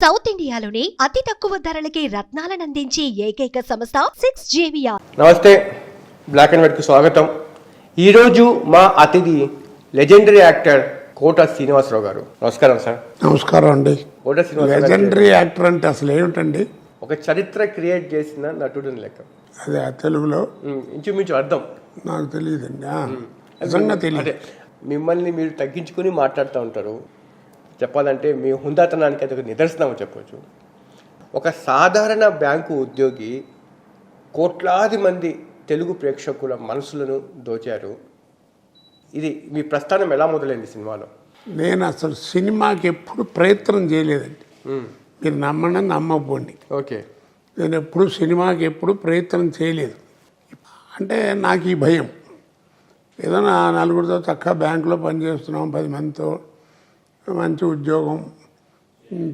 South ఇండియాలోనే అతి తక్కువ ధరలకి రత్నాలను అందించే ఏకైక సంస్థ 6JVR. నమస్తే, బ్లాక్ అండ్ వైట్ కు స్వాగతం. ఈరోజు మా అతిథి లెజెండరీ యాక్టర్ కోట శ్రీనివాసరావు గారు. నమస్కారం సార్. నమస్కారం అండి. కోట శ్రీనివాసరావు లెజెండరీ యాక్టర్ అంటే అసలు ఏమిటండి? ఒక చరిత్ర క్రియేట్ చేసిన నటుడు లెక్క. అదే తెలుగులో ఇంచుమించు అర్థం నాకు తెలియదండి, నిజంగా తెలియదు. మిమ్మల్ని మీరు తగ్గించుకుని మాట్లాడుతూ ఉంటారు. చెప్పాలంటే మీ హుందాతనానికి అది ఒక నిదర్శనం చెప్పవచ్చు. ఒక సాధారణ బ్యాంకు ఉద్యోగి కోట్లాది మంది తెలుగు ప్రేక్షకుల మనసులను దోచారు. ఇది మీ ప్రస్థానం ఎలా మొదలైంది సినిమాలో? నేను అసలు సినిమాకి ఎప్పుడు ప్రయత్నం చేయలేదండి. మీరు నమ్మని నమ్మకపోండి. ఓకే, నేను ఎప్పుడు సినిమాకి ఎప్పుడు ప్రయత్నం చేయలేదు. అంటే నాకు ఈ భయం, ఏదైనా నలుగురితో చక్కగా బ్యాంకులో పనిచేస్తున్నాం, 10 మందితో మంచి ఉద్యోగం,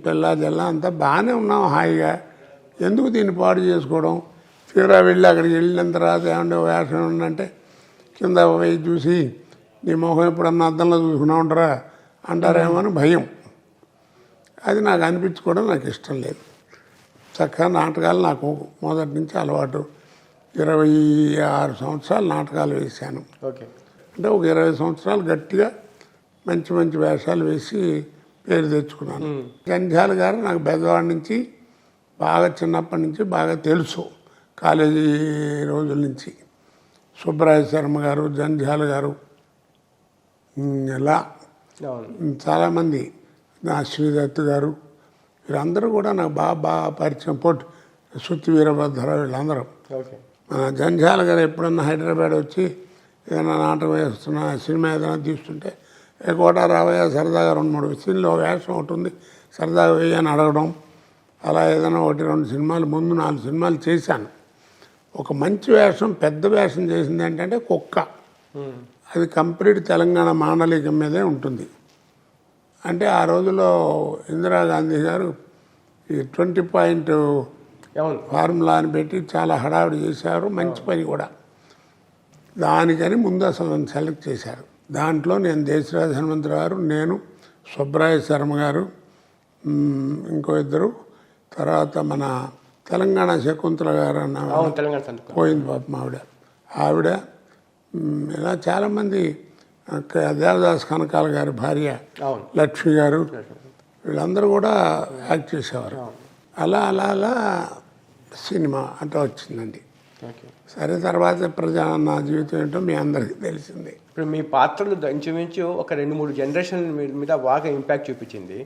పిల్ల జల్ల అంతా బాగానే ఉన్నాం హాయిగా, ఎందుకు దీన్ని పాడు చేసుకోవడం? తీరా వెళ్ళి అక్కడికి వెళ్ళిన తర్వాత ఏమంటే వేషం ఉందంటే కింద పోయి చూసి నీ మొహం ఎప్పుడన్నా అద్దంలో చూసుకున్నా ఉంటారా అంటారేమో అని భయం. అది నాకు అనిపించుకోవడం నాకు ఇష్టం లేదు. చక్కగా నాటకాలు నాకు మొదటి నుంచి అలవాటు. 26 సంవత్సరాలు నాటకాలు వేశాను. ఓకే, అంటే ఒక 20 సంవత్సరాలు గట్టిగా మంచి మంచి వేషాలు వేసి పేరు తెచ్చుకున్నాను. జంధ్యాల గారు నాకు బెజవాడ నుంచి బాగా చిన్నప్పటి నుంచి బాగా తెలుసు, కాలేజీ రోజుల నుంచి. సుబ్బరాయ శర్మ గారు, జంధ్యాల గారు, ఇలా చాలామంది, శ్రీదత్ గారు, వీరందరూ కూడా నాకు బాగా పరిచయం. పొట్టు సుత్తి వీరభద్రరావు, వీళ్ళందరూ. జంధ్యాల గారు ఎప్పుడన్నా హైదరాబాద్ వచ్చి ఏదైనా నాటకం వేస్తున్నా, సినిమా ఏదైనా తీస్తుంటే కోట రావయ్య సరదాగా 2-3 సీన్లో వేషం ఉంటుంది, సరదాగా వేయని అడగడం. అలా ఏదైనా 1-2 సినిమాలు, ముందు 4 సినిమాలు చేశాను. ఒక మంచి వేషం, పెద్ద వేషం చేసింది ఏంటంటే కుక్క. అది కంప్లీట్ తెలంగాణ మాండలికం మీదే ఉంటుంది. అంటే ఆ రోజుల్లో ఇందిరాగాంధీ గారు ఈ 20 పాయింట్ ఫార్ములా అని పెట్టి చాలా హడావిడి చేశారు, మంచి పని కూడా. దానికని ముందు అసలు సెలెక్ట్ చేశారు. దాంట్లో నేను దేశరాజ హనుమంతరావు గారు, నేను, సుబ్బరాయ శర్మ గారు, ఇంకో ఇద్దరు, తర్వాత మన తెలంగాణ శకుంతల గారు అన్న పోయింది పాపం ఆవిడ, ఇలా చాలామంది, దేవదాస్ కనకాల గారి భార్య లక్ష్మి గారు, వీళ్ళందరూ కూడా యాక్ట్ చేసేవారు. అలా అలా అలా సినిమా అంటే వచ్చిందండి. సరే, తర్వాత నా జీవితం ఏంటో మీ అందరికీ తెలిసింది. ఇప్పుడు మీ పాత్రలు ఇంచుమించు ఒక 2-3 జనరేషన్ మీద బాగా ఇంపాక్ట్ చూపించింది.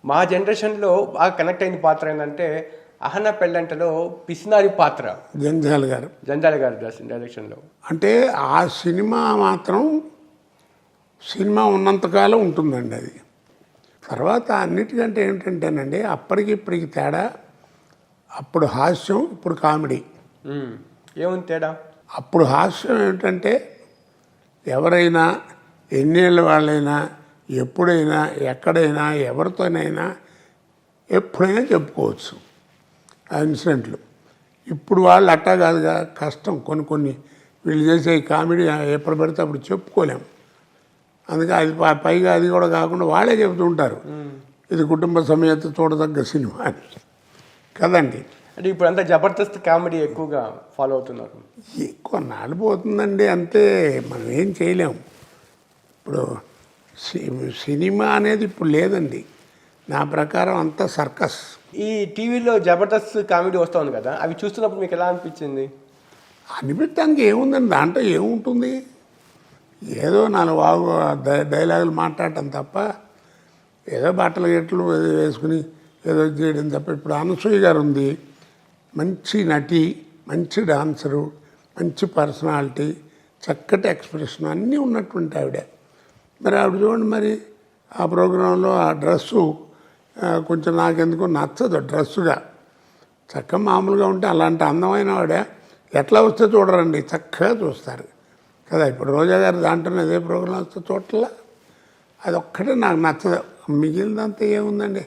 మా జనరేషన్లో బాగా కనెక్ట్ అయిన పాత్ర ఏంటంటే అహన పెళ్ళంటలో పిసినారి పాత్ర, జంధ్యాల గారు డైరెక్షన్లో. అంటే ఆ సినిమా మాత్రం సినిమా ఉన్నంతకాలం ఉంటుందండి అది. తర్వాత అన్నిటికంటే ఏమిటంటేనండి, అప్పటికి ఇప్పటికి తేడా. అప్పుడు హాస్యం, ఇప్పుడు కామెడీ. ఏముంది తేడా? అప్పుడు హాస్యం ఏమిటంటే ఎవరైనా, ఎన్నేళ్ళ వాళ్ళైనా, ఎప్పుడైనా, ఎక్కడైనా, ఎవరితోనైనా, ఎప్పుడైనా చెప్పుకోవచ్చు ఆ ఇన్సిడెంట్లు. ఇప్పుడు వాళ్ళు అట్టా కాదుగా, కష్టం. కొన్ని వీళ్ళు చేసే కామెడీ ఎప్పుడు పడితే అప్పుడు చెప్పుకోలేము. అందుకే అది పైగా అది కూడా కాకుండా వాళ్ళే చెబుతుంటారు, ఇది కుటుంబ సమేత చూడదగ్గ సినిమా అని కదండి. అంటే ఇప్పుడు అంతా జబర్దస్త్ కామెడీ ఎక్కువగా ఫాలో అవుతున్నారు. ఎక్కువ నాడిపోతుందండి, అంతే. మనం ఏం చేయలేము. ఇప్పుడు సినిమా అనేది ఇప్పుడు లేదండి, నా ప్రకారం అంతా సర్కస్. ఈ టీవీలో జబర్దస్త్ కామెడీ వస్తూ ఉంది కదా, అవి చూస్తున్నప్పుడు మీకు ఎలా అనిపించింది? అనిపించడానికి ఏముందండి, దాంట్లో ఏముంటుంది? ఏదో 4 డైలాగులు మాట్లాడటం తప్ప, ఏదో బట్టలు గిట్టలు వేసుకుని ఏదో చేయడం తప్ప. ఇప్పుడు అనసూయ గారు ఉంది, మంచి నటి, మంచి డాన్సరు, మంచి పర్సనాలిటీ, చక్కటి ఎక్స్ప్రెషన్ అన్నీ ఉన్నటువంటి ఆవిడ. మరి ఆవిడ చూడండి, మరి ఆ ప్రోగ్రాంలో ఆ డ్రెస్సు కొంచెం నాకెందుకో నచ్చదు డ్రెస్సుగా. చక్కగా మామూలుగా ఉంటే అలాంటి అందమైన ఆవిడ ఎట్లా వస్తే చూడరండి, చక్కగా చూస్తారు కదా. ఇప్పుడు రోజా గారు దాంట్లోనే అదే ప్రోగ్రాం వస్తే చూడట్లా, అది ఒక్కటే నాకు నచ్చదు. మిగిలినంతా ఏముందండి,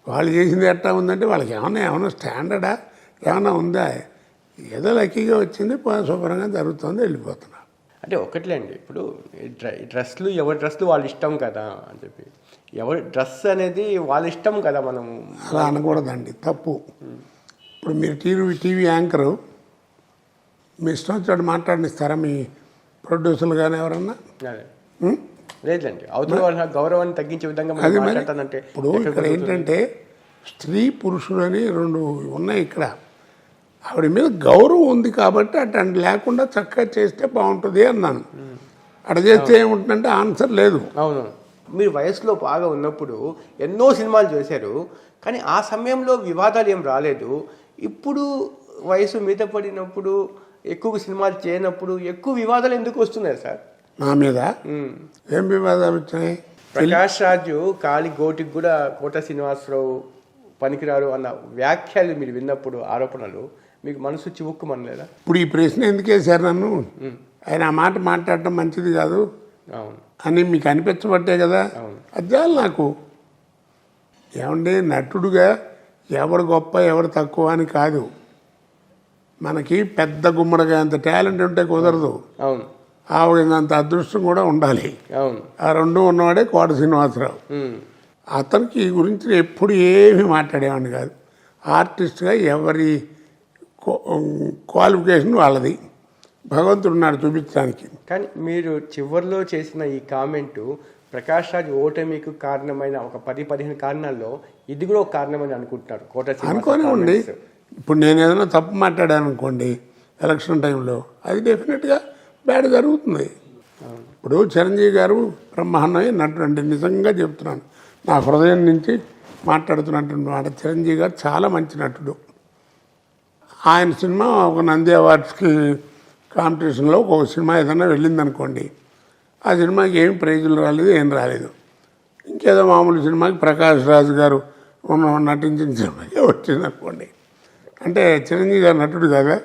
వాళ్ళు చేసింది ఎట్లా ఉందంటే వాళ్ళకి ఏమన్నా స్టాండర్డా ఏమన్నా ఉందా? ఏదో లక్కీగా వచ్చింది, శుభ్రంగా జరుగుతుంది, వెళ్ళిపోతున్నా. అంటే ఒకట్లే అండి, ఇప్పుడు డ్రెస్లు ఎవరి డ్రెస్లు వాళ్ళు ఇష్టం కదా అని చెప్పి, ఎవరి డ్రెస్ అనేది వాళ్ళ ఇష్టం కదా, మనం అలా అనకూడదండి, తప్పు. ఇప్పుడు మీరు టీవీ యాంకరు మీ ఇష్టం వచ్చాడు మాట్లాడినిస్తారా మీ ప్రొడ్యూసర్లు కానీ ఎవరన్నా? అదే ఉం? లేదండి, అవతల వాళ్ళ గౌరవాన్ని తగ్గించే విధంగా మనం అది మరి మాట్లాడతానంటే ఇప్పుడు ఇక్కడ ఏంటంటే స్త్రీ పురుషుడు అని రెండు ఉన్నాయి ఇక్కడ. ఆవిడ మీద గౌరవం ఉంది కాబట్టి అటు లేకుండా చక్కగా చేస్తే బాగుంటుంది అన్నాను. అటు చేస్తే ఏముంటుందంటే ఆన్సర్ లేదు. అవును, మీరు వయసులో బాగా ఉన్నప్పుడు ఎన్నో సినిమాలు చేశారు, కానీ ఆ సమయంలో వివాదాలు ఏం రాలేదు. ఇప్పుడు వయసు మీద పడినప్పుడు ఎక్కువ సినిమాలు చేయనప్పుడు ఎక్కువ వివాదాలు ఎందుకు వస్తున్నాయి సార్? నా మీద ఏం వివాదాలు వచ్చాయి? ప్రకాష్ రాజు కాలి గోటికి కూడా కోట శ్రీనివాసరావు పనికిరారు అన్న వ్యాఖ్యలు మీరు విన్నప్పుడు, ఆరోపణలు మీకు మనసు చివుక్కుమనలేదా? ఇప్పుడు ఈ ప్రశ్న ఎందుకు వేశారు నన్ను? ఆయన ఆ మాట మాట్లాడటం మంచిది కాదు అవును అని మీకు అనిపించబట్టే కదా. అది చాలు నాకు. ఏమండి, నటుడుగా ఎవరు గొప్ప ఎవరు తక్కువ అని కాదు. మనకి పెద్ద గుమ్మడిగా అంత టాలెంట్ ఉంటే కుదరదు, అవును ఆవిడంత అదృష్టం కూడా ఉండాలి. అవును, ఆ రెండు ఉన్నవాడే కోట శ్రీనివాసరావు. అతనికి ఈ గురించి ఎప్పుడు ఏమీ మాట్లాడేవాడిని కాదు. ఆర్టిస్ట్గా ఎవరి క్వాలిఫికేషన్ వాళ్ళది, భగవంతుడు ఉన్నాడు చూపించడానికి. కానీ మీరు చివరిలో చేసిన ఈ కామెంటు ప్రకాష్ రాజ్ ఓటమికి కారణమైన ఒక 10-15 కారణాల్లో ఇది కూడా ఒక కారణమని అనుకుంటున్నారు కోట అనుకోనివ్వండి. ఇప్పుడు నేను ఏదైనా తప్పు మాట్లాడాను అనుకోండి ఎలక్షన్ టైంలో, అది డెఫినెట్గా బ్యాడ్ జరుగుతుంది. ఇప్పుడు చిరంజీవి గారు బ్రహ్మాండమే నటుడు అండి, నిజంగా చెప్తున్నాను, నా హృదయం నుంచి మాట్లాడుతున్నటువంటి మాట. చిరంజీవి గారు చాలా మంచి నటుడు. ఆయన సినిమా ఒక నంది అవార్డ్స్కి కాంపిటీషన్లో ఒక సినిమా ఏదైనా వెళ్ళిందనుకోండి, ఆ సినిమాకి ఏం ప్రైజులు రాలేదు, ఏం రాలేదు. ఇంకేదో మామూలు సినిమాకి ప్రకాష్ రాజ్ గారు నటించిన సినిమాకి వచ్చిందనుకోండి, అంటే చిరంజీవి గారు నటుడు కదా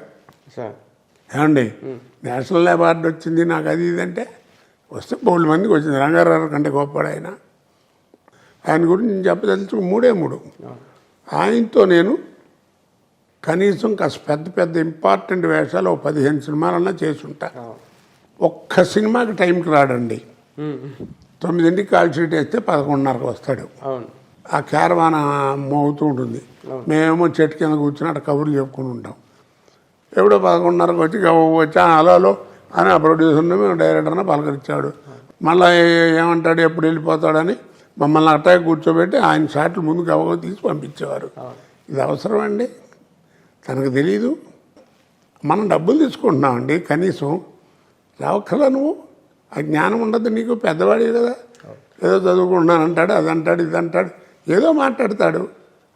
సార్. ఏమండి, నేషనల్ అవార్డు వచ్చింది నాకు, అది ఇది అంటే వస్తే 3 మందికి వచ్చింది. రంగారావు కంటే గొప్పడు ఆయన. ఆయన గురించి నేను చెప్పదలుచు 3 ఆయనతో నేను కనీసం కాస్త పెద్ద ఇంపార్టెంట్ వేషాలు 15 సినిమాలన్నా చేసుంటా. ఒక్క సినిమాకి టైంకి రాడండి. 9ంటికి కాల్ షీట్ వేస్తే 11:30కి వస్తాడు. ఆ క్యారవాన మోగుతూ ఉంటుంది, మేమేమో చెట్టు కింద కూర్చుని అక్కడ కబుర్లు చెప్పుకుని ఉంటాం. ఎప్పుడో 11:30కి వచ్చి హలో అని ఆ ప్రొడ్యూసర్ని మేము డైరెక్టర్ని పలకరించాడు. మళ్ళీ ఏమంటాడు, ఎప్పుడు వెళ్ళిపోతాడని మమ్మల్ని అట్టాగే కూర్చోబెట్టి ఆయన షాట్లు ముందుకు అవగా తీసి పంపించేవారు. ఇది అవసరం అండి? తనకు తెలీదు. మనం డబ్బులు తీసుకుంటున్నామండి, కనీసం రావక్కలా నువ్వు. ఆ జ్ఞానం ఉండదు నీకు, పెద్దవాడి కదా. ఏదో చదువుకుంటున్నాను అంటాడు, అది అంటాడు, ఇది అంటాడు, ఏదో మాట్లాడతాడు.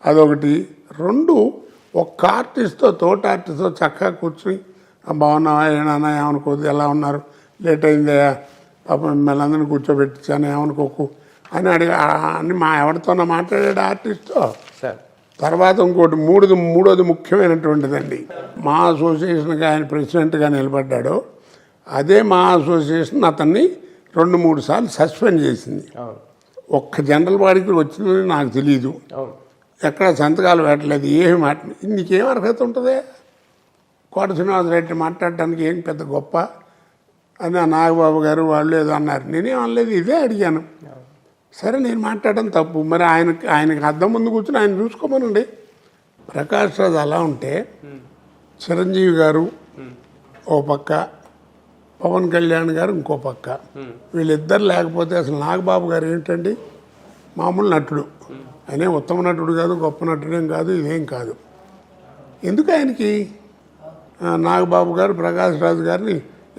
అదొకటి. 2, ఒక్క ఆర్టిస్ట్తో తోటి ఆర్టిస్ట్తో చక్కగా కూర్చుని బాగున్నావా, ఏమన్నా ఏమనుకోదు, ఎలా ఉన్నారు, లేట్ అయిందా, పాపం మిమ్మల్ని అందరినీ కూర్చోబెట్టించాను ఏమనుకోకు అని అని ఎవరితోనో మాట్లాడాడు ఆర్టిస్ట్తో. తర్వాత ఇంకోటి మూడోది ముఖ్యమైనటువంటిదండి, మా అసోసియేషన్కి ఆయన ప్రెసిడెంట్గా నిలబడ్డాడు. అదే మా అసోసియేషన్ అతన్ని 2-3 సార్లు సస్పెండ్ చేసింది. ఒక్క జనరల్ బాడీకి వచ్చిందని నాకు తెలియదు, ఎక్కడ సంతకాలు పెట్టలేదు, ఏమి నీకేం అర్హత ఉంటుంది కోట శ్రీనివాసరెడ్డి మాట్లాడటానికి? ఏం పెద్ద గొప్ప అని నాగబాబు గారు వాళ్ళు ఏదో అన్నారు, నేనేం అనలేదు, ఇదే అడిగాను. సరే, నేను మాట్లాడడం తప్పు, మరి ఆయనకి అద్దం ముందు కూర్చొని ఆయన చూసుకోమనండి. ప్రకాష్ రాజ్ అలా ఉంటే చిరంజీవి గారు ఓ పక్క, పవన్ కళ్యాణ్ గారు ఇంకో పక్క, వీళ్ళిద్దరు లేకపోతే అసలు నాగబాబు గారు ఏంటండి, మామూలు నటుడు. ఆయనే ఉత్తమ నటుడు కాదు, గొప్ప నటుడేం కాదు, ఇదేం కాదు. ఎందుకు ఆయనకి నాగబాబు గారు ప్రకాష్ రాజ్ గారిని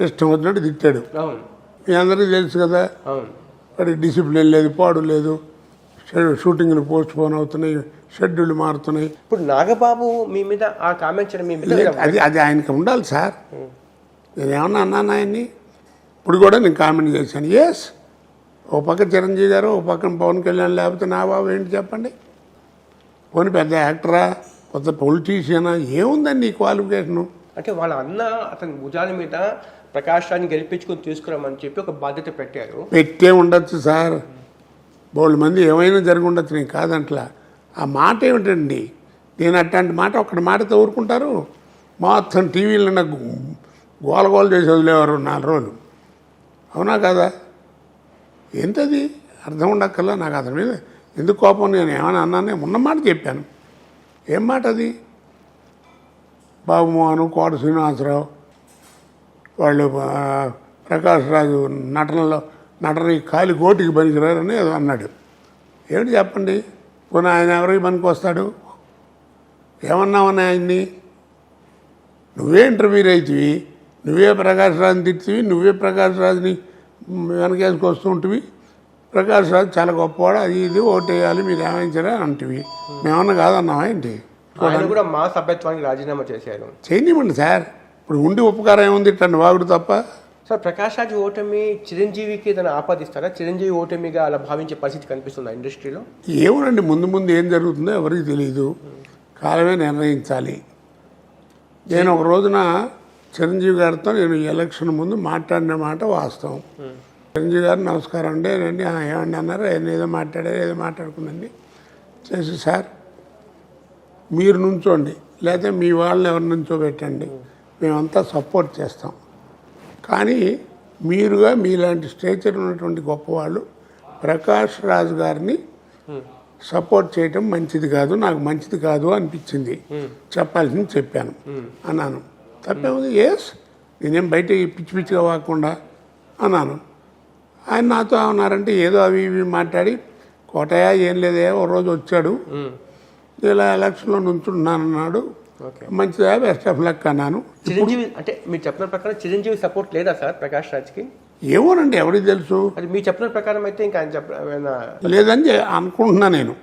ఇష్టం వచ్చినట్టు తిట్టాడు. మీ అందరికీ తెలుసు కదా, వాడికి డిసిప్లిన్ లేదు, పాడు లేదు, షూటింగ్లు పోస్ట్ పోన్ అవుతున్నాయి, షెడ్యూళ్ళు మారుతున్నాయి. ఇప్పుడు నాగబాబు మీ మీద ఆ కామెంట్స్ అది ఆయనకి ఉండాలి సార్. నేనేమన్నా అన్నాను ఆయన్ని? ఇప్పుడు కూడా నేను కామెంట్ చేశాను. ఎస్, ఓ పక్క చిరంజీవి గారు, ఓ పక్కన పవన్ కళ్యాణ్, లేకపోతే నా బాబు ఏంటి చెప్పండి? పోనీ పెద్ద యాక్టరా, కొత్త పొలిటీషియనా, ఏముందండి ఈ క్వాలిఫికేషను? అంటే వాళ్ళ అన్న అతని భుజాల మీద ప్రకాష్ రాజ్ని గెలిపించుకొని తీసుకురామని చెప్పి ఒక బాధ్యత పెట్టారు. పెట్టే ఉండొచ్చు సార్, బోల్డ్ మంది ఏమైనా జరిగి ఉండొచ్చు, నేను కాదంట్లా. ఆ మాట ఏమిటండి? నేను అట్లాంటి మాట ఒక్కటి మాటతో ఊరుకుంటారు? మొత్తం టీవీలో నాకు గోలగోలు చేసి వదిలేవారు 4 రోజులు, అవునా కదా? ఎంతది? అర్థం ఉండక్కల్లా నాకు అతని మీద ఎందుకు కోపం, నేను ఏమైనా అన్నానే ఉన్న మాట చెప్పాను. ఏం మాట అది? బాబు మోహన్, కోట శ్రీనివాసరావు వాళ్ళు ప్రకాష్ రాజు నటనకి కాలి కోటికి పనికిరారని ఏదో అన్నాడు. ఏమిటి చెప్పండి? పోనీ ఆయన ఎవరికి పనికి వస్తాడు? ఏమన్నామని ఆయన్ని? నువ్వే ఇంటర్వ్యూర్ అవుతుంది, నువ్వే ప్రకాష్ రాజుని తిట్టివి, నువ్వే ప్రకాష్ రాజుని వెనకేసుకు వస్తుంటివి. ప్రకాష్ రాజు చాలా గొప్పవాడు, అది ఇది ఓటు వేయాలి మీరు ఏమైంచారా అంటివి. మేమన్నా కాదన్నావా ఏంటి? ఆయన కూడా మా సభ్యత్వానికి రాజీనామా చేశారు. చేయనివ్వండి సార్, ఇప్పుడు ఉండి ఉపకారం ఏముంది ఇట్లాంటి వాగుడు తప్ప. సార్ ప్రకాష్ రాజ్ ఓటమి చిరంజీవికి ఏదైనా ఆపాదిస్తారా? చిరంజీవి ఓటమిగా అలా భావించే పరిస్థితి కనిపిస్తుందా ఇండస్ట్రీలో? ఏమోనండి, ముందు ముందు ఏం జరుగుతుందో ఎవరికి తెలియదు, కాలమే నిర్ణయించాలి. నేను ఒక రోజున చిరంజీవి గారితో నేను ఎలక్షన్ ముందు మాట్లాడిన మాట వాస్తవం. చిరంజీవి గారు నమస్కారం అండి రండి, ఏమండి అన్నారు, ఏదో మాట్లాడారు, ఏదో మాట్లాడుకుందండి చేసి, సార్ మీరు నుంచోండి లేకపోతే మీ వాళ్ళని ఎవరి నుంచో పెట్టండి, మేమంతా సపోర్ట్ చేస్తాం. కానీ మీరుగా మీలాంటి స్టేచర్ ఉన్నటువంటి గొప్పవాళ్ళు ప్రకాష్ రాజ్ గారిని సపోర్ట్ చేయటం మంచిది కాదు, నాకు మంచిది కాదు అనిపించింది, చెప్పాల్సింది చెప్పాను అన్నాను. తప్పేముంది? ఎస్, నేనేం బయట పిచ్చి పిచ్చిగా వాకుండా అన్నాను. ఆయన నాతో ఏమన్నారంటే ఏదో అవి ఇవి మాట్లాడి, కోటయ్య ఏం లేదే ఓ రోజు వచ్చాడు ఇలా ఎలక్షన్లో నుంచున్నానన్నాడు, మంచిదా బెస్ట్ ఆఫ్ లక్ అన్నాను. చిరంజీవి అంటే మీరు చెప్పిన ప్రకారం చిరంజీవి సపోర్ట్ లేదా సార్ ప్రకాష్ రాజ్కి? ఏమోనండి, ఎవరికి తెలుసు. అది మీరు చెప్పిన ప్రకారం అయితే ఇంకా ఆయన లేదని అనుకుంటున్నా నేను.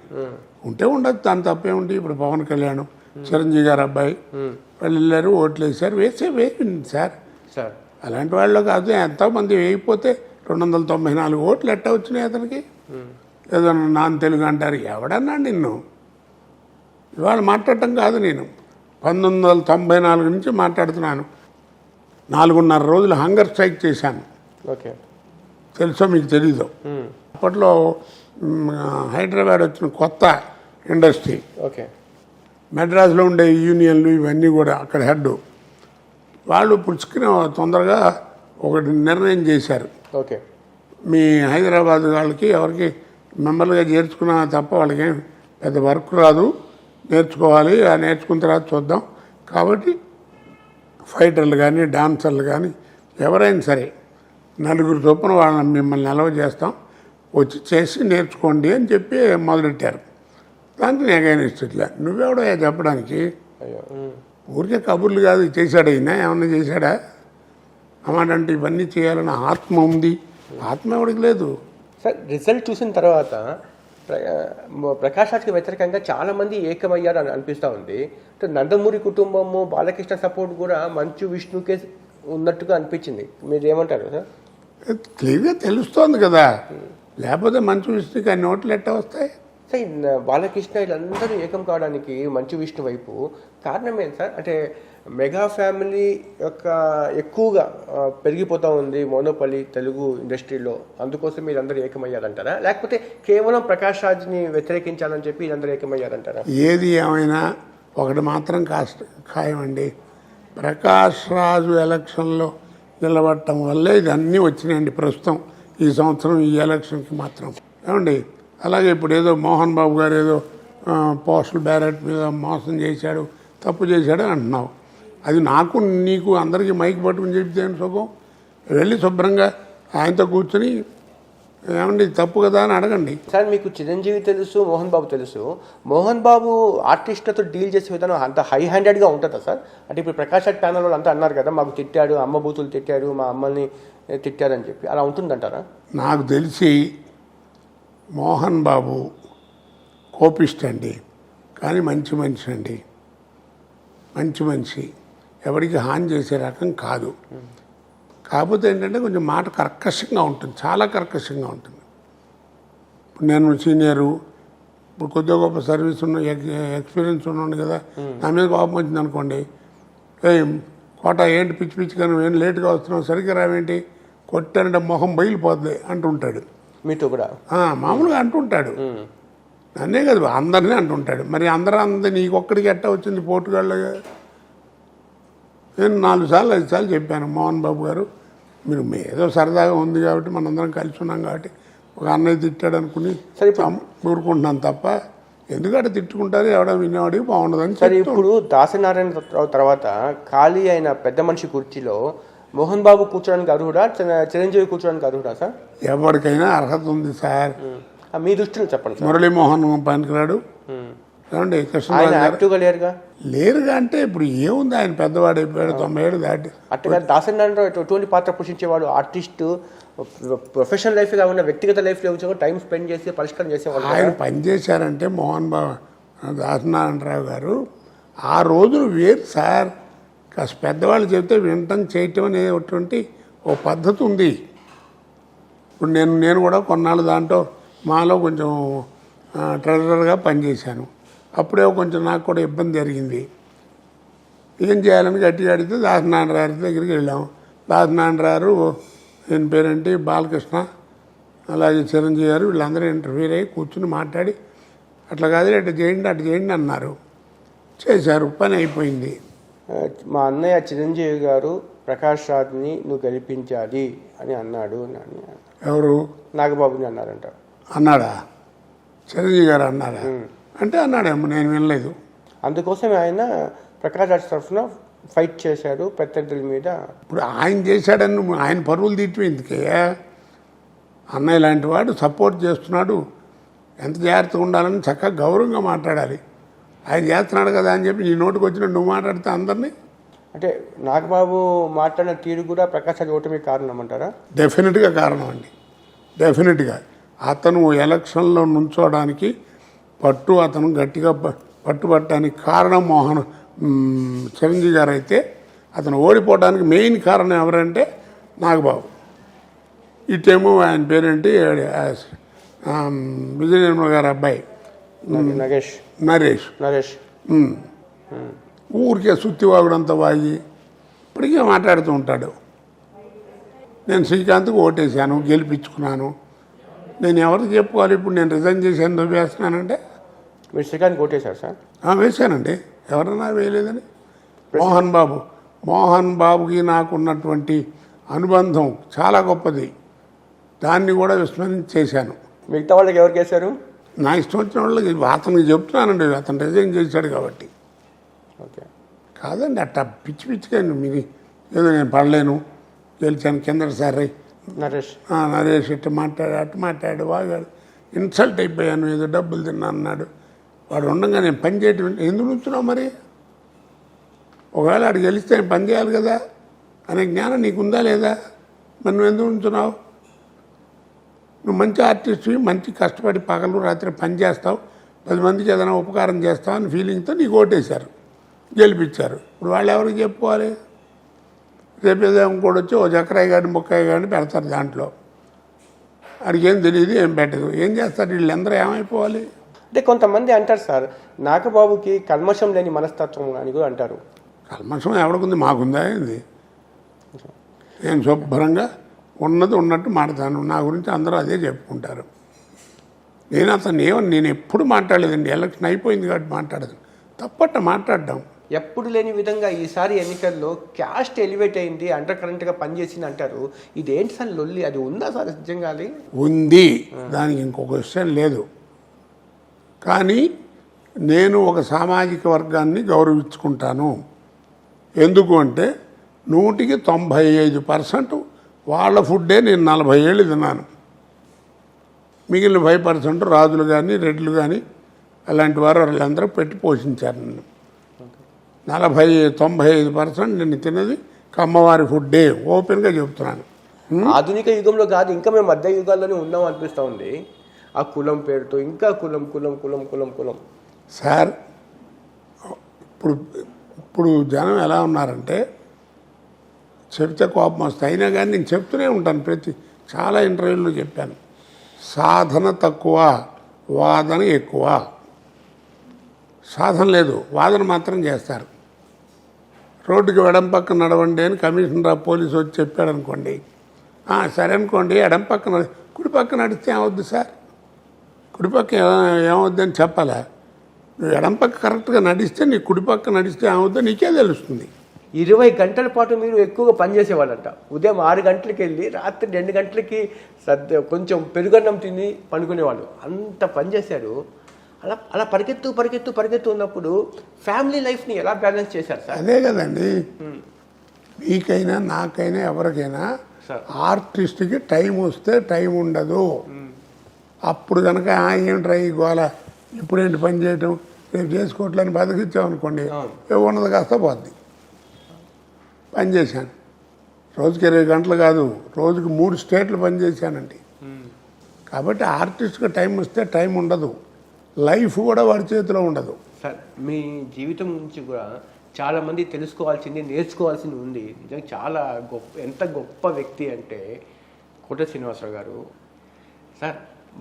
ఉంటే ఉండదు, దాని తప్పేముంది. ఇప్పుడు పవన్ కళ్యాణ్ చిరంజీవి గారు అబ్బాయి వాళ్ళు వెళ్ళారు, ఓట్లు వేసారు, వేసింది సార్. సార్ అలాంటి వాళ్ళు కాదు, ఎంతోమంది వేయకపోతే 294 ఓట్లు ఎట్టా వచ్చినాయి అతనికి. ఏదో నాన్ తెలుగు అంటారు, ఎవడన్నా నిన్ను ఇవాళ మాట్లాడటం కాదు. నేను 1994 నుంచి మాట్లాడుతున్నాను. 4.5 రోజులు హంగర్ స్ట్రైక్ చేశాను. ఓకే, తెలుసో మీకు తెలీదు. అప్పట్లో హైదరాబాద్ వచ్చిన కొత్త ఇండస్ట్రీ, ఓకే, మెడ్రాస్లో ఉండే యూనియన్లు ఇవన్నీ కూడా అక్కడ హెడ్ వాళ్ళు పుచ్చుకుని తొందరగా ఒకటి నిర్ణయం చేశారు. ఓకే, మీ హైదరాబాద్ వాళ్ళకి ఎవరికి మెంబర్లుగా చేర్చుకున్నా తప్ప వాళ్ళకేం పెద్ద వర్క్ రాదు, నేర్చుకోవాలి, ఆ నేర్చుకున్న తర్వాత చూద్దాం. కాబట్టి ఫైటర్లు కానీ డాన్సర్లు కానీ ఎవరైనా సరే 4 చొప్పున వాళ్ళని మిమ్మల్ని నిల్వ చేస్తాం, వచ్చి చేసి నేర్చుకోండి అని చెప్పి మొదలెట్టారు. దానికి నేను ఇట్లా నువ్వెవడో చెప్పడానికి? ఊరికే కబుర్లు కాదు, చేశాడు అయినా ఏమన్నా చేశాడా? అమ్మాడంటే ఇవన్నీ చేయాలని ఆత్మ ఉంది, ఆత్మ ఎవడికి లేదు. సార్ రిజల్ట్ చూసిన తర్వాత ప్రకాష్ రాజ్కి వ్యతిరేకంగా చాలామంది ఏకమయ్యారు అని అనిపిస్తూ ఉంది. నందమూరి కుటుంబము బాలకృష్ణ సపోర్ట్ కూడా మంచు విష్ణుకే ఉన్నట్టుగా అనిపించింది. మీరు ఏమంటారు సార్? క్లియర్గా తెలుస్తోంది కదా, లేకపోతే మంచు విష్ణుకి అన్ని ఓట్లు ఎట్టా వస్తాయి? సార్ బాలకృష్ణ వీళ్ళందరూ ఏకం కావడానికి మంచు విష్ణు వైపు కారణం ఏంటి సార్? అంటే మెగా ఫ్యామిలీ యొక్క ఎక్కువగా పెరిగిపోతూ ఉంది మోనోపలి తెలుగు ఇండస్ట్రీలో, అందుకోసం మీరందరూ ఏకమయ్యారంటారా? లేకపోతే కేవలం ప్రకాష్ రాజ్ని వ్యతిరేకించాలని చెప్పి వీళ్ళందరూ ఏకమయ్యారంటారా? ఏది ఏమైనా ఒకటి మాత్రం ఖాయమండి, ప్రకాష్ రాజు ఎలక్షన్లో నిలబడటం వల్లే ఇది అన్నీ వచ్చినాయండి ప్రస్తుతం ఈ సంవత్సరం ఈ ఎలక్షన్కి మాత్రం. ఏమండి, అలాగే ఇప్పుడు ఏదో మోహన్ బాబు గారు ఏదో పోస్టల్ బ్యాలెట్ మీద మోసం చేశాడు, తప్పు చేశాడు అంటున్నావు. అది నాకు నీకు అందరికీ మైక్ పట్టుకుని చెప్తే సుఖం. వెళ్ళి శుభ్రంగా ఆయనతో కూర్చొని ఏమండి తప్పు కదా అని అడగండి. సార్ మీకు చిరంజీవి తెలుసు, మోహన్ బాబు తెలుసు. మోహన్ బాబు ఆర్టిస్టులతో డీల్ చేసే విధానం అంత హై హ్యాండెడ్గా ఉంటుందా సార్? అంటే ఇప్పుడు ప్రకాష్ రాజ్ ప్యానల్ వాళ్ళు అంతా అన్నారు కదా, మాకు తిట్టాడు, అమ్మ బూతులు తిట్టాడు, మా అమ్మల్ని తిట్టారని చెప్పి, అలా ఉంటుందంటారా? నాకు తెలిసి మోహన్ బాబు కోపిస్ట్ అండి, కానీ మంచి మనిషి అండి, మంచి మనిషి, ఎవరికి హాని చేసే రకం కాదు. కాకపోతే ఏంటంటే కొంచెం మాట కర్కశంగా ఉంటుంది, చాలా కర్కశంగా ఉంటుంది. ఇప్పుడు నేను సీనియరు, ఇప్పుడు కొద్దిగా గొప్ప సర్వీస్ ఉన్న ఎక్స్పీరియన్స్ ఉన్నాను కదా, నా మీద కోపం వచ్చింది అనుకోండి, కోట ఏంటి పిచ్చి పిచ్చిగా నువ్వేం లేట్గా వస్తున్నావు, సరిగ్గా రావేంటి, కొట్టానంటే మొహం బయలుపోద్ది అంటుంటాడు. మీతో కూడా మామూలుగా అంటుంటాడు, నన్నే కదా అందరినీ అంటుంటాడు. మరి అందరూ నీకు ఒక్కడికి ఎట్టా వచ్చింది పోటుగాళ్ళగా? నేను 4 సార్లు 5 సార్లు చెప్పాను, మోహన్ బాబు గారు మీరు ఏదో సరదాగా ఉంది కాబట్టి మనందరం కలిసి ఉన్నాం కాబట్టి ఒక అన్నయ్య తిట్టాడు అనుకుని సరే ఇప్పుడు ఊరుకుంటున్నాను తప్ప ఎందుకంటే తిట్టుకుంటారు ఎవడో వినేవాడికి బాగుండదని సరే ఇప్పుడు దాసనారాయణ తర్వాత ఖాళీ అయిన పెద్ద మనిషి కుర్చీలో మోహన్ బాబు కూర్చోడానికి అర్హుడా, చిరంజీవి కూర్చోడానికి అర్హుడా సార్? ఎవరికైనా అర్హత ఉంది సార్. మీ దృష్టిలో చెప్పండి సార్. మురళీమోహన్ పనికిరాడు ఏమండి, కృష్ణరాజు యాక్టివ్గా లేరుగా. లేరుగా అంటే ఇప్పుడు ఏముంది, ఆయన పెద్దవాడు అయిపోయాడు, 90 ఏళ్ళు దాటి. అట్టుగా దాసనారాయణ ఎటువంటి పాత్ర పోషించేవాడు? ఆర్టిస్టు, ప్రొఫెషనల్ లైఫ్ కాకుండా వ్యక్తిగత లైఫ్లో వచ్చి టైం స్పెండ్ చేసి పరిష్కారం చేసేవాళ్ళు. ఆయన పనిచేశారంటే మోహన్ బాబు దాసనారాయణరావు గారు ఆ రోజులు వేరు సార్. కాస్త పెద్దవాళ్ళు చెబితే వినటం చేయటం అనేటువంటి ఓ పద్ధతి ఉంది. ఇప్పుడు నేను కూడా కొన్నాళ్ళు దాంట్లో మాలో కొంచెం ట్రెజరర్గా పనిచేశాను. అప్పుడే కొంచెం నాకు కూడా ఇబ్బంది జరిగింది. ఏం చేయాలని గట్టిగా అడిగితే దాసనారాయణ దగ్గరికి వెళ్ళాం. దాసనారాయణ ఈయన పేరేంటి బాలకృష్ణ, అలాగే చిరంజీవి గారు, వీళ్ళందరూ ఇంటర్వ్యూ అయ్యి కూర్చుని మాట్లాడి అట్లా కాదు అటు చేయండి అన్నారు. చేశారు, పని అయిపోయింది. మా అన్నయ్య చిరంజీవి గారు ప్రకాష్ రాజ్ని నువ్వు గెలిపించాలి అని అన్నాడు. ఎవరు? నాగబాబుని అన్నారంట. అన్నాడా? చిరంజీవి గారు అన్నాడా? అంటే అన్నాడేమో, నేను వినలేదు. అందుకోసం ఆయన ప్రకాష్ రాజ్ తరఫున ఫైట్ చేశారు ప్రత్యర్థుల మీద. ఇప్పుడు ఆయన చేశాడని ఆయన పరువులు తీయటం ఎందుకే? అన్నయ్య లాంటి వాడు సపోర్ట్ చేస్తున్నాడు, ఎంత జాగ్రత్తగా ఉండాలని చక్కగా గౌరవంగా మాట్లాడాలి. ఆయన చేస్తున్నాడు కదా అని చెప్పి నీ నోటికి వచ్చినట్టు నువ్వు మాట్లాడితే అందరినీ. అంటే నాగబాబు మాట్లాడిన తీరు కూడా ప్రకాష్ రాజ్ ఓటమి కారణం అంటారా? డెఫినెట్గా కారణం అండి, డెఫినెట్గా. అతను ఎలక్షన్లో నుంచోడానికి అతను గట్టిగా పట్టుబట్టడానికి కారణం చిరంజీవి గారు అయితే, అతను ఓడిపోవడానికి మెయిన్ కారణం ఎవరంటే నాగబాబు. ఇటేమో ఆయన పేరేంటి విజయ నిర్మల గారి అబ్బాయి నరేష్ ఊరికే సుత్తివాగుడంతా వాగి ఇప్పటికే మాట్లాడుతూ ఉంటాడు. నేను శ్రీకాంత్కి ఓటేశాను, గెలిపించుకున్నాను, నేను ఎవరికి చెప్పుకోవాలి? ఇప్పుడు నేను రిజైన్ చేశాను, నువ్వు వేస్తున్నానంటే. మీరు శ్రీకాంత్ ఓటేశారు సార్? వేశానండి, ఎవరన్నా వేయలేదని. మోహన్ బాబుకి నాకున్నటువంటి అనుబంధం చాలా గొప్పది, దాన్ని కూడా విస్మరించేశాను. మిగతా వాళ్ళకి ఎవరికి వేశారు? నా ఇష్టం వచ్చిన వాళ్ళకి అతనికి చెప్తున్నానండి, అతను రిజైన్ చేశాడు కాబట్టి. ఓకే కాదండి, అట్టా పిచ్చిగా మీరు ఏదో నేను పడలేను గెలిచాను కిందసారి నరేష్ ఇట్ట మాట్లాడు వాగాడు, ఇన్సల్ట్ అయిపోయాను, ఏదో డబ్బులు తిన్నా అన్నాడు. వాడు ఉండగా నేను పని చేయటం ఎందుకు నుంచున్నావు? మరి ఒకవేళ వాడు గెలిస్తే నేను పని చేయాలి కదా అనే జ్ఞానం నీకుందా లేదా? మరి నువ్వు ఎందుకు ఉంచున్నావు? నువ్వు మంచి ఆర్టిస్ట్వి, మంచి కష్టపడి పగలు రాత్రి పని చేస్తావు, 10 మందికి ఏదైనా ఉపకారం చేస్తావు అని ఫీలింగ్తో నీకు ఓటేశారు, గెలిపించారు. ఇప్పుడు వాళ్ళు ఎవరికి చెప్పుకోవాలి? రేపు ఏదో ఇంకోటి వచ్చి ఓ చక్రాయి కానీ ముక్కాయి కానీ పెడతారు, దాంట్లో వాడికి ఏం తెలియదు, ఏం పెట్టదు, ఏం చేస్తారు? వీళ్ళందరూ ఏమైపోవాలి? అంటే కొంతమంది అంటారు సార్, నాగబాబుకి కల్మషం లేని మనస్తత్వం అని కూడా అంటారు. కల్మషం ఎవడికుంది? మాకుందా ఏంది? నేను శుభ్రంగా ఉన్నది ఉన్నట్టు మాట్లాడతాను, నా గురించి అందరూ అదే చెప్పుకుంటారు. నేను ఎప్పుడు మాట్లాడలేదండి, ఎలక్షన్ అయిపోయింది కాబట్టి మాట్లాడదు, తప్పట్ట మాట్లాడడం. ఎప్పుడు లేని విధంగా ఈసారి ఎన్నికల్లో క్యాస్ట్ ఎలివేట్ అయింది, అండర్ కరెంట్గా పనిచేసింది అంటారు. ఇదేంటి సార్ లొల్లి? అది ఉందా సార్ నిజంగా? అది ఉంది, దానికి ఇంకొక విషయం లేదు. కానీ నేను ఒక సామాజిక వర్గాన్ని గౌరవించుకుంటాను. ఎందుకు అంటే 100కి 95% వాళ్ళ ఫుడ్డే నేను 40 ఏళ్ళు తిన్నాను. మిగిలిన 5% రాజులు కానీ రెడ్లు కానీ అలాంటి వారు వాళ్ళందరూ పెట్టి పోషించారు నన్ను. 95% నేను తిన్నది కమ్మవారి ఫుడ్డే, ఓపెన్గా చెబుతున్నాను. ఆధునిక యుగంలో కాదు, ఇంకా మేము మధ్య యుగాల్లోనే ఉన్నాం అనిపిస్తూ ఉంది. ఆ కులం పేరుతో ఇంకా కులం కులం కులం కులం కులం సార్. ఇప్పుడు జనం ఎలా ఉన్నారంటే చెప్తే కోపం వస్తుంది, అయినా కానీ నేను చెప్తూనే ఉంటాను, చాలా ఇంటర్వ్యూల్లో చెప్పాను, సాధన తక్కువ వాదన ఎక్కువ. సాధన లేదు, వాదన మాత్రం చేస్తారు. రోడ్డుకి ఎడం పక్కన నడవండి అని కమిషనర్ పోలీసు వచ్చి చెప్పాడు అనుకోండి, సరే అనుకోండి, ఎడం పక్కన కుడి పక్కన నడిస్తే ఏమవుద్ది సార్? కుడిపక్క ఏమవుద్ది అని చెప్పాలా? నువ్వు ఎడం పక్క కరెక్ట్గా నడిస్తే నీ కుడిపక్క నడిస్తే ఏమవుద్దో నీకే తెలుస్తుంది. 20 గంటల పాటు మీరు ఎక్కువగా పనిచేసేవాళ్ళంట. ఉదయం 6 గంటలకి వెళ్ళి రాత్రి 2 గంటలకి కొంచెం పెరుగన్నం తిని పనుకునేవాళ్ళు. అంత పనిచేశారు. అలా పరిగెత్తు ఉన్నప్పుడు ఫ్యామిలీ లైఫ్ని ఎలా బ్యాలెన్స్ చేశారు సార్? అదే కదండి, మీకైనా నాకైనా ఎవరికైనా ఆర్టిస్ట్కి టైం వస్తే టైం ఉండదు. అప్పుడు కనుక ఏమిట్రా ఈ గోల, ఇప్పుడేంటి పని చేయటం, రేపు చేసుకోవట్లని బతికిచ్చామనుకోండి, ఉన్నది కాస్త పోద్ది. పని చేశాను రోజుకి 20 గంటలు కాదు, రోజుకి 3 స్టేట్లు పనిచేశానండి. కాబట్టి ఆర్టిస్ట్కి టైం వస్తే టైం ఉండదు, లైఫ్ కూడా వాడి చేతిలో ఉండదు. సార్ మీ జీవితం నుంచి కూడా చాలామంది తెలుసుకోవాల్సింది, నేర్చుకోవాల్సింది ఉంది. నిజంగా చాలా ఎంత గొప్ప వ్యక్తి అంటే కోట శ్రీనివాసరావు గారు. సార్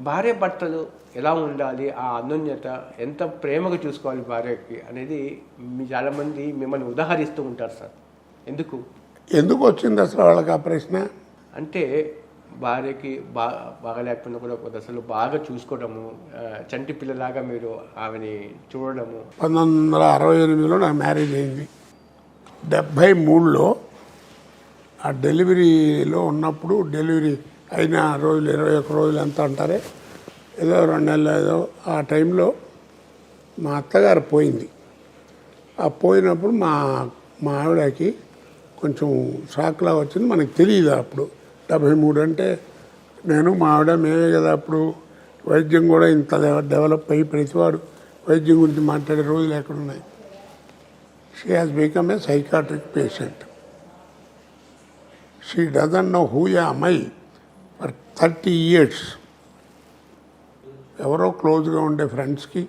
భార్య భర్తలు ఎలా ఉండాలి, ఆ అన్యోన్యత ఎంత ప్రేమగా చూసుకోవాలి భార్యకి అనేది చాలామంది మిమ్మల్ని ఉదాహరిస్తూ ఉంటారు సార్. ఎందుకు వచ్చింది అసలు వాళ్ళకి ఆ ప్రశ్న? అంటే భార్యకి బాగలేకపోయినా కూడా అసలు బాగా చూసుకోవడము, చంటి పిల్లలాగా మీరు ఆమెని చూడడము. 1968లో నాకు మ్యారేజ్ అయింది. 73లో ఆ డెలివరీలో ఉన్నప్పుడు, డెలివరీ అయిన రోజులు 21 రోజులు ఎంత అంటారే, ఏదో 2 నెలలు ఏదో ఆ టైంలో మా అత్తగారు పోయింది. ఆ పోయినప్పుడు మా ఆవిడకి కొంచెం షాక్లా వచ్చింది. మనకు తెలియదు అప్పుడు. 73 అంటే నేను మా ఆవిడ మేమే కదా అప్పుడు. వైద్యం కూడా ఇంత డెవలప్ అయ్యి ప్రతివాడు వైద్యం గురించి మాట్లాడే రోజులు ఎక్కడున్నాయి. She has become a psychiatric patient. She doesn't know who am I for 30 years. ఎవరో క్లోజ్గా ఉండే ఫ్రెండ్స్కి,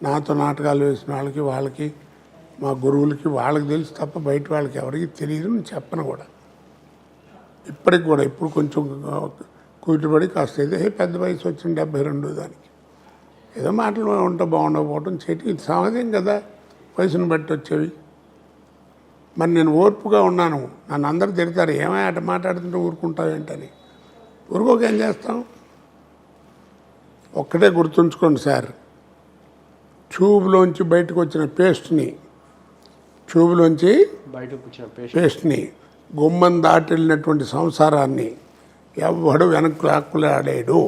నాతో నాటకాలు వేసిన వాళ్ళకి మా గురువులకి వాళ్ళకి తెలుసు తప్ప బయట వాళ్ళకి ఎవరికి తెలియదు. నేను చెప్పను కూడా. ఇప్పటికి కూడా ఇప్పుడు కొంచెం కూతురుబడి కాస్త అయితే పెద్ద వయసు వచ్చిన 72 దానికి ఏదో మాటలు ఉంటే బాగుండకపోవటం చేతి ఇది సహజం కదా, వయసును బట్టి వచ్చేవి. మరి నేను ఓర్పుగా ఉన్నాను. నన్ను అందరూ తిడతారు, ఏమై అట మాట్లాడుతుంటే ఊరుకుంటావు ఏంటని. ఊరుకోక ఏం చేస్తాం? ఒక్కటే గుర్తుంచుకోండి సార్, ట్యూబ్లోంచి బయటకు వచ్చిన పేస్ట్ని గుమ్మం దాటెళ్ళినటువంటి సంసారాన్ని ఎవడు వెనక్కి లాక్కులాడాడు.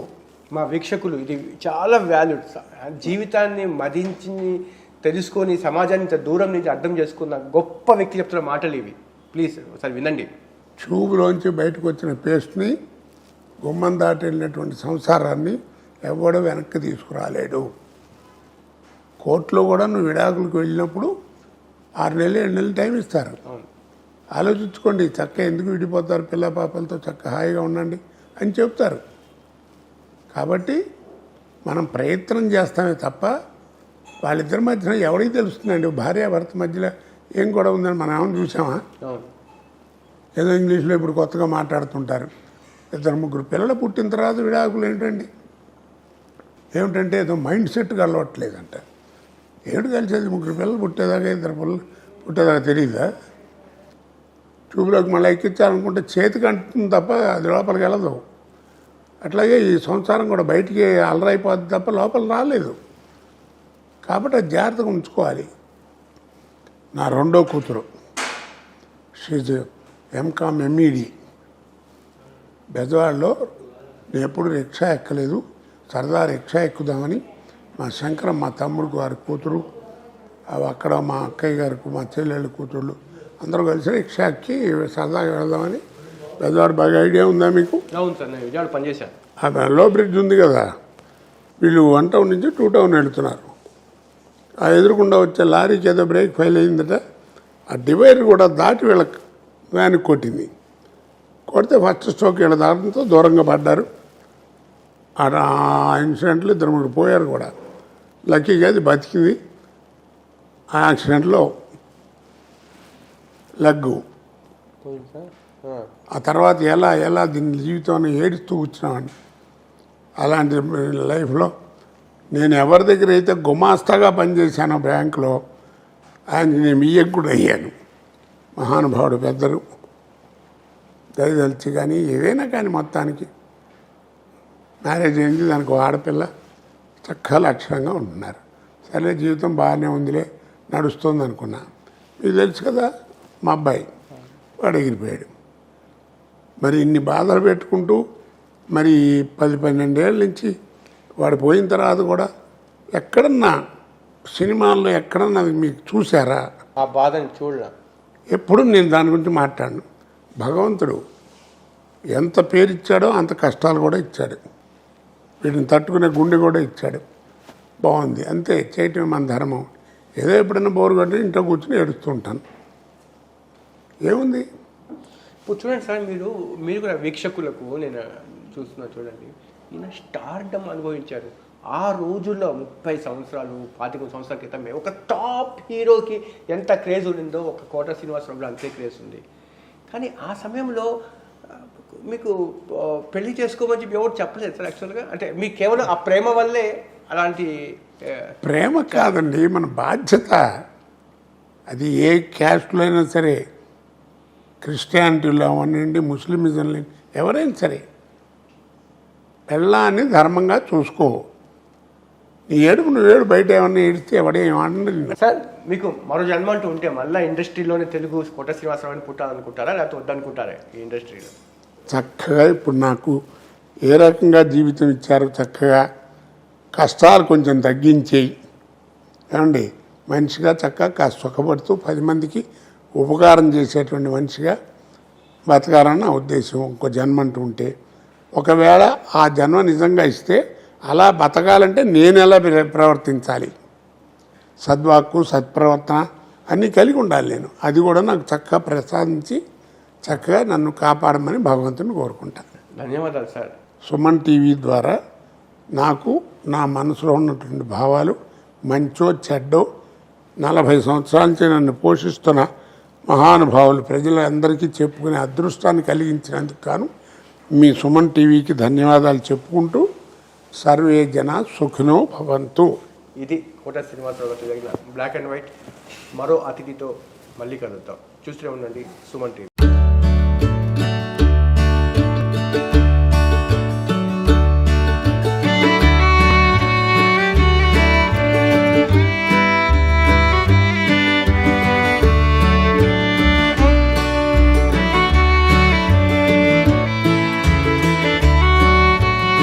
మా వీక్షకులు ఇది చాలా వాల్యూడ్. జీవితాన్ని మదించి తెలుసుకొని సమాజాన్ని ఇంత దూరం నుంచి అర్థం చేసుకున్న గొప్ప వ్యక్తి చెప్తున్న మాటలు ఇవి. ప్లీజ్ ఒకసారి వినండి. ట్యూబ్లోంచి బయటకు వచ్చిన పేస్ట్ని, గుమ్మం దాటెళ్ళినటువంటి సంసారాన్ని ఎవడు వెనక్కి తీసుకురాలేడు. కోర్టులో కూడా నువ్వు విడాకులకు వెళ్ళినప్పుడు 6 నెలలు 7 నెలలు టైం ఇస్తారు. ఆలోచించుకోండి, చక్క ఎందుకు విడిపోతారు, పిల్ల పాపలతో చక్క హాయిగా ఉండండి అని చెప్తారు. కాబట్టి మనం ప్రయత్నం చేస్తామే తప్ప వాళ్ళిద్దరి మధ్యన ఎవరికి తెలుస్తుందండి? భార్య భర్త మధ్యలో ఏం గొడవ ఉందని మనం ఏమైనా చూసామా? ఏదో ఇంగ్లీష్లో ఇప్పుడు కొత్తగా మాట్లాడుతుంటారు. 2-3 పిల్లలు పుట్టిన తర్వాత విడాకులు ఏమిటంటే ఏదో మైండ్ సెట్ కలవట్లేదంట. ఏడు కలిసేది 3 పిల్లలు పుట్టేదాకా 2 పిల్లలు పుట్టేదాకా తెలియదా? ట్యూబ్లోకి మళ్ళీ ఎక్కించాలనుకుంటే చేతికి అంటుంది తప్ప అది లోపలికి వెళ్ళదు. అట్లాగే ఈ సంసారం కూడా బయటికి అల్లరైపోద్ది తప్ప లోపల రాలేదు. కాబట్టి అది జాగ్రత్తగా ఉంచుకోవాలి. నా రెండో కూతురు షీజ్ ఎంకామ్ ఎంఈడి. బెజవాడలో నేను ఎప్పుడు రిక్షా ఎక్కలేదు, సరదా రిక్షా ఎక్కుదామని మా శంకరం, మా తమ్ముడు గారి కూతురు, అక్కడ మా అక్కయ్య గారికి, మా చెల్లెళ్ళ కూతుళ్ళు అందరూ కలిసి రిక్షా ఎక్కి సరదాగా వెళదామని. బెజవాడ బాగా ఐడియా ఉందా మీకు? అవును సార్, నేను విజయవాడ పనిచేశాను. ఆ లో బ్రిడ్జ్ ఉంది కదా, వీళ్ళు 1 టౌన్ నుంచి 2 టౌన్ వెళుతున్నారు. ఆ ఎదురుకుండా వచ్చే లారీకి ఏదో బ్రేక్ ఫెయిల్ అయిందట. ఆ డివైడర్ కూడా దాటి వీళ్ళ వ్యాన్కి కొట్టింది. కొడితే ఫస్ట్ స్ట్రోక్ వీళ్ళ దాటంతో దూరంగా పడ్డారు. ఆ ఇన్సిడెంట్లో 2-3 పోయారు కూడా. లక్కీగా అది బతికింది. ఆ యాక్సిడెంట్లో లగ్గు. ఆ తర్వాత ఎలా దీని జీవితాన్ని ఏడుస్తూ కూర్చున్నామని. అలాంటి లైఫ్లో నేను ఎవరి దగ్గర అయితే గుమాస్తాగా పనిచేశానో బ్యాంకులో, ఆయన నేను కూడా అయ్యాను. మహానుభావుడు, పెద్దలు దయదలిచి కానీ ఏదైనా కానీ మొత్తానికి మ్యారేజ్ అయింది. దానికి ఆడపిల్ల చక్కగా లక్షణంగా ఉంటున్నారు. సరే జీవితం బాగానే ఉందిలే, నడుస్తుంది అనుకున్నా. మీకు తెలుసు కదా, మా అబ్బాయి వాడు ఎగిరిపోయాడు. మరి ఇన్ని బాధలు పెట్టుకుంటూ మరి 10-12 ఏళ్ళ నుంచి వాడు పోయిన తర్వాత కూడా ఎక్కడన్నా సినిమాల్లో ఎక్కడన్నా అది మీకు చూసారా? ఆ బాధని చూడరా? ఎప్పుడు నేను దాని గురించి మాట్లాడను. భగవంతుడు ఎంత పేరు ఇచ్చాడో అంత కష్టాలు కూడా ఇచ్చాడు, వీటిని తట్టుకునే గుండె కూడా ఇచ్చాడు. బాగుంది, అంతే, చేయటం మన ధర్మం. ఏదో ఎప్పుడైనా బోరు కొట్టి ఇంట్లో కూర్చొని ఏడుస్తూ ఉంటాను, ఏముంది. ఇప్పుడు చూడండి సార్, మీరు కూడా వీక్షకులకు నేను చూస్తున్నా చూడండి, ఈయన స్టార్డమ్ అనుభవించారు. ఆ రోజుల్లో 30 సంవత్సరాలు 25 సంవత్సరాల క్రితమే ఒక టాప్ హీరోకి ఎంత క్రేజ్ ఉండిందో ఒక కోట శ్రీనివాసరావులో అంతే క్రేజ్ ఉంది. కానీ ఆ సమయంలో మీకు పెళ్లి చేసుకోమని చెప్పి ఎవరు చెప్పలేదు సార్ యాక్చువల్గా? అంటే మీకు కేవలం ఆ ప్రేమ వల్లే అలాంటి? ప్రేమ కాదండి, మన బాధ్యత. అది ఏ క్యాస్ట్లో అయినా సరే, క్రిస్టియానిటీలో అవనండి, ముస్లిమిజంలో ఎవరైనా సరే, పెళ్ళాన్ని ధర్మంగా చూసుకో. నీ ఏడుపు నువ్వు ఏడు, బయట ఏమన్నా ఏడిస్తే ఎవడేమంటారు. సార్ మీకు మరో జన్మ అంటూ ఉంటే మళ్ళీ ఇండస్ట్రీలోనే తెలుగు కోట శ్రీనివాసరావు అని పుట్టాలనుకుంటారా, లేకపోతే వద్దనుకుంటారా ఈ ఇండస్ట్రీలో? చక్కగా ఇప్పుడు నాకు ఏ రకంగా జీవితం ఇచ్చారో చక్కగా కష్టాలు కొంచెం తగ్గించేయి ఏమండి, మనిషిగా చక్కగా సుఖపడుతూ 10 మందికి ఉపకారం చేసేటువంటి మనిషిగా బతకాలని నా ఉద్దేశం. ఇంకో జన్మ అంటూ ఉంటే, ఒకవేళ ఆ జన్మ నిజంగా ఇస్తే అలా బతకాలంటే నేను ఎలా ప్రవర్తించాలి, సద్వాక్కు సత్ప్రవర్తన అన్నీ కలిగి ఉండాలి నేను. అది కూడా నాకు చక్కగా ప్రసాదించి చక్కగా నన్ను కాపాడమని భగవంతుని కోరుకుంటాను. ధన్యవాదాలు సార్. సుమన్ టీవీ ద్వారా నాకు నా మనసులో ఉన్నటువంటి భావాలు, మంచో చెడ్డో, 40 సంవత్సరాల నుంచి నన్ను పోషిస్తున్న మహానుభావులు ప్రజలందరికీ చెప్పుకునే అదృష్టాన్ని కలిగించినందుకు గాను మీ సుమన్ టీవీకి ధన్యవాదాలు చెప్పుకుంటూ, సర్వే జన సుఖినో భవంతు. ఇది కోట శ్రీనివాసరావు గారితో జరిగిన బ్లాక్ అండ్ వైట్. మరో అతిథితో మళ్ళీ కలుద్దాం. చూస్తూనే ఉండండి సుమన్ టీవీ.